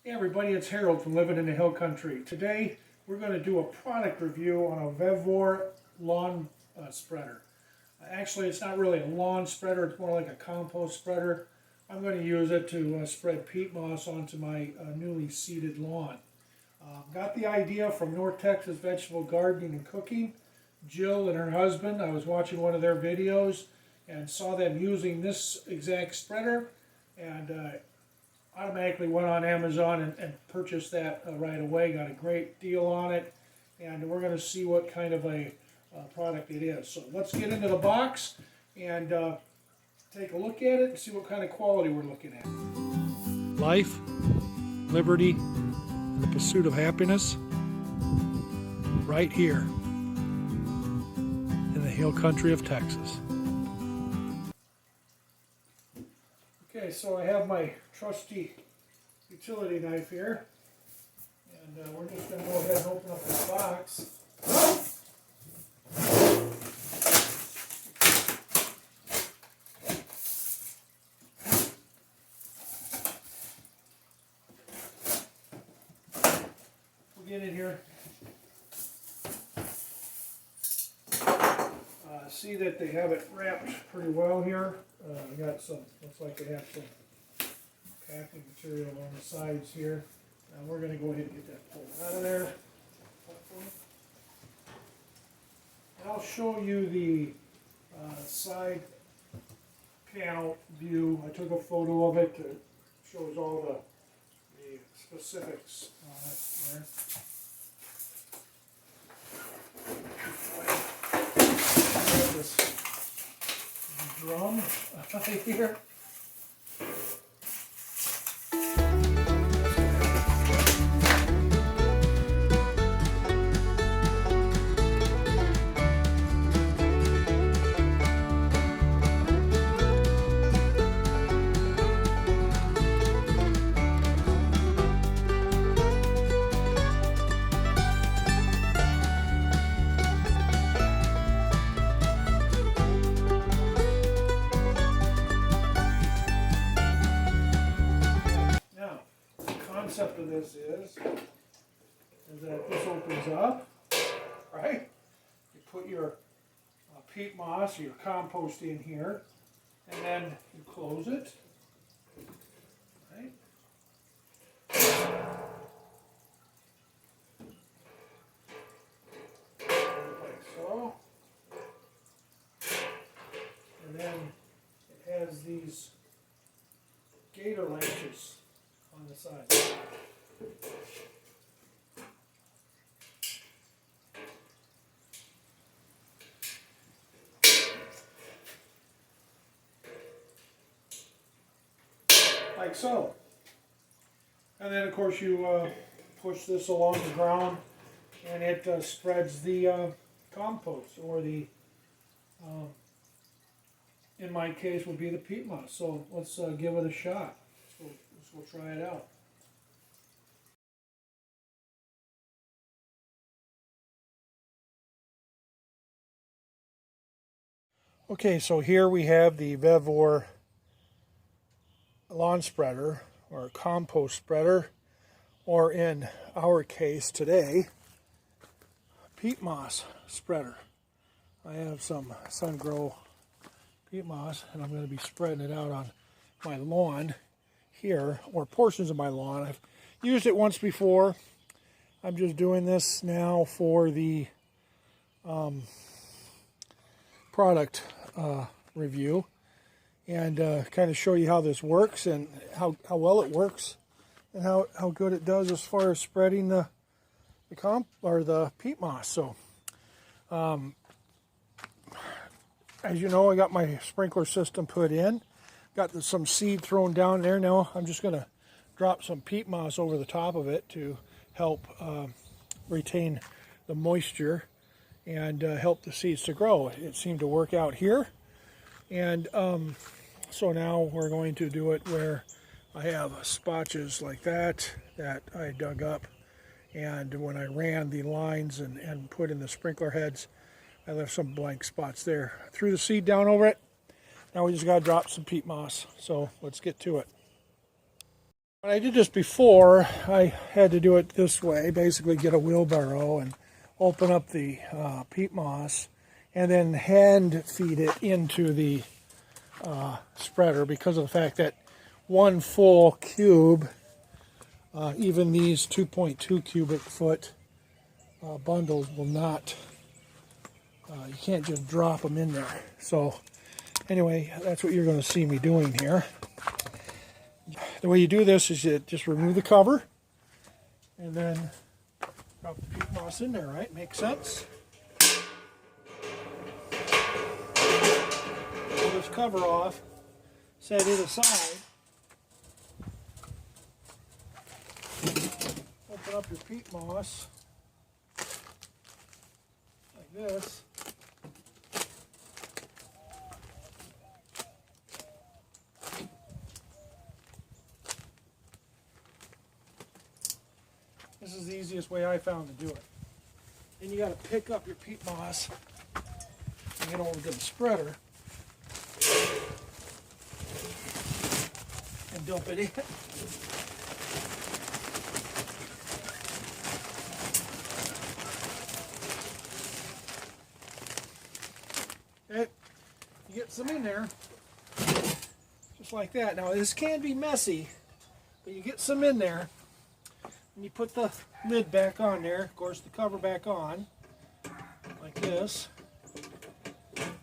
Hey everybody, it's Harold from Living in the Hill Country. Today we're going to do a product review on a Vevor Lawn Spreader. Actually, it's not really a lawn spreader, it's more like a compost spreader. I'm going to use it to spread peat moss onto my newly seeded lawn. Got the idea from North Texas Vegetable Gardening and Cooking. Jill and her husband, I was watching one of their videos and saw them using this exact spreader, and automatically went on Amazon and purchased that right away. Got a great deal on it, and we're going to see what kind of a product it is. So let's get into the box and take a look at it and see what kind of quality we're looking at. Life, liberty, and the pursuit of happiness right here in the Hill Country of Texas. Okay, so I have my trusty utility knife here, and we're just going to go ahead and open up this box. We'll get in here. See that they have it wrapped pretty well here. I got some, looks like they have some packing material on the sides here. And we're going to go ahead and get that pulled out of there. And I'll show you the side panel view. I took a photo of it. It shows all the specifics on it there. This drum here. The concept of this is that this opens up, right? You put your peat moss or your compost in here, and then you close it, right? Like so. And then it has these gator latches on the side. Like so. And then of course you push this along the ground and it spreads the compost, or the in my case would be the peat moss. So let's give it a shot. Let's go try it out. Okay, so here we have the Vevor Lawn Spreader, or compost spreader, or in our case today, peat moss spreader. I have some sun-grow peat moss, and I'm going to be spreading it out on my lawn here, or portions of my lawn. I've used it once before. I'm just doing this now for the product review, and kind of show you how this works and how well it works and how good it does as far as spreading the peat moss. So as you know, I got my sprinkler system put in, got some seed thrown down there. Now I'm just going to drop some peat moss over the top of it to help retain the moisture and help the seeds to grow. It seemed to work out here, and so now we're going to do it where I have spotches like that I dug up, and when I ran the lines and put in the sprinkler heads, I left some blank spots there. Threw the seed down over it. Now we just got to drop some peat moss, so let's get to it. When I did this before, I had to do it this way, basically get a wheelbarrow and open up the peat moss and then hand feed it into the spreader, because of the fact that one full cube, even these 2.2 cubic foot bundles will not, you can't just drop them in there. So anyway, that's what you're going to see me doing here. The way you do this is you just remove the cover and then drop the peat moss in there, right? Makes sense? Pull this cover off, set it aside, open up your peat moss like this. This is the easiest way I found to do it. Then you got to pick up your peat moss and get over to the spreader and dump it in. Okay, you get some in there, just like that. Now this can be messy, but you get some in there. And you put the lid back on there, of course the cover back on, like this.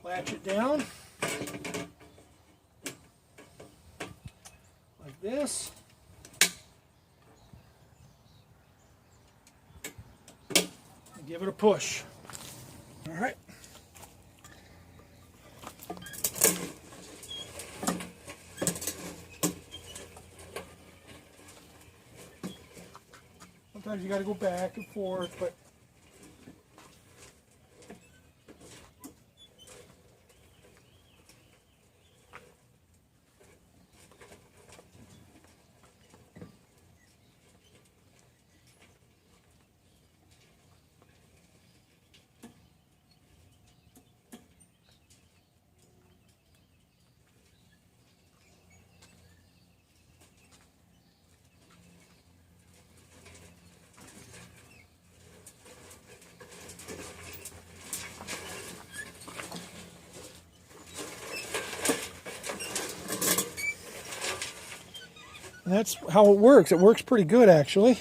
Latch it down, like this. And give it a push. All right. Sometimes you got to go back and forth, but and that's how it works. It works pretty good, actually.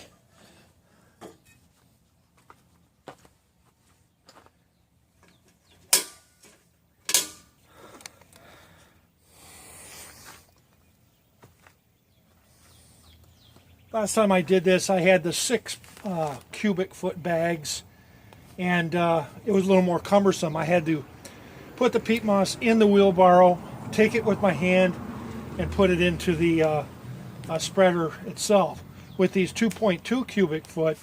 Last time I did this, I had the 6 cubic foot bags, and it was a little more cumbersome. I had to put the peat moss in the wheelbarrow, take it with my hand, and put it into the spreader itself. With these 2.2 cubic foot,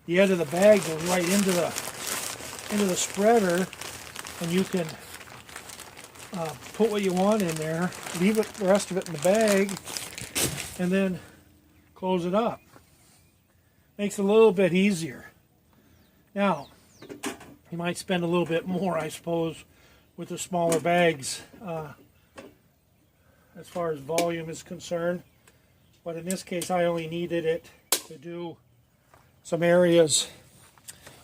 the end of the bag goes right into the spreader, and you can put what you want in there, leave the rest of it in the bag, and then close it up. Makes it a little bit easier. Now, you might spend a little bit more, I suppose, with the smaller bags as far as volume is concerned. But in this case, I only needed it to do some areas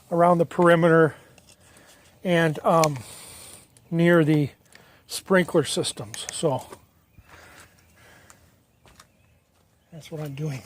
around the perimeter and near the sprinkler systems. So that's what I'm doing.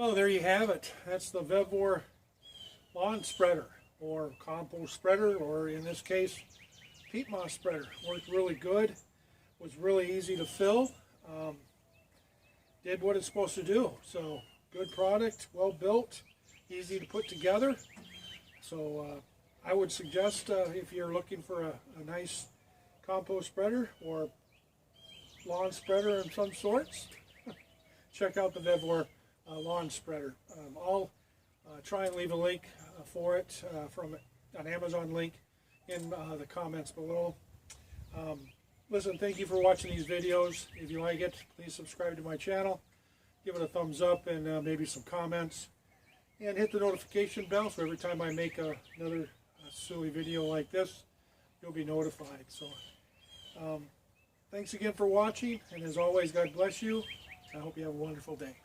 Well, there you have it. That's the Vevor Lawn Spreader, or compost spreader, or in this case, peat moss spreader. Worked really good. Was really easy to fill. Did what it's supposed to do. So good product, well built, easy to put together. So I would suggest if you're looking for a nice compost spreader or lawn spreader of some sorts, check out the Vevor Lawn Spreader. I'll try and leave a link for it from an Amazon link in the comments below. Listen, thank you for watching these videos. If you like it, please subscribe to my channel. Give it a thumbs up and maybe some comments. And hit the notification bell so every time I make another silly video like this, you'll be notified. So, thanks again for watching. And as always, God bless you. I hope you have a wonderful day.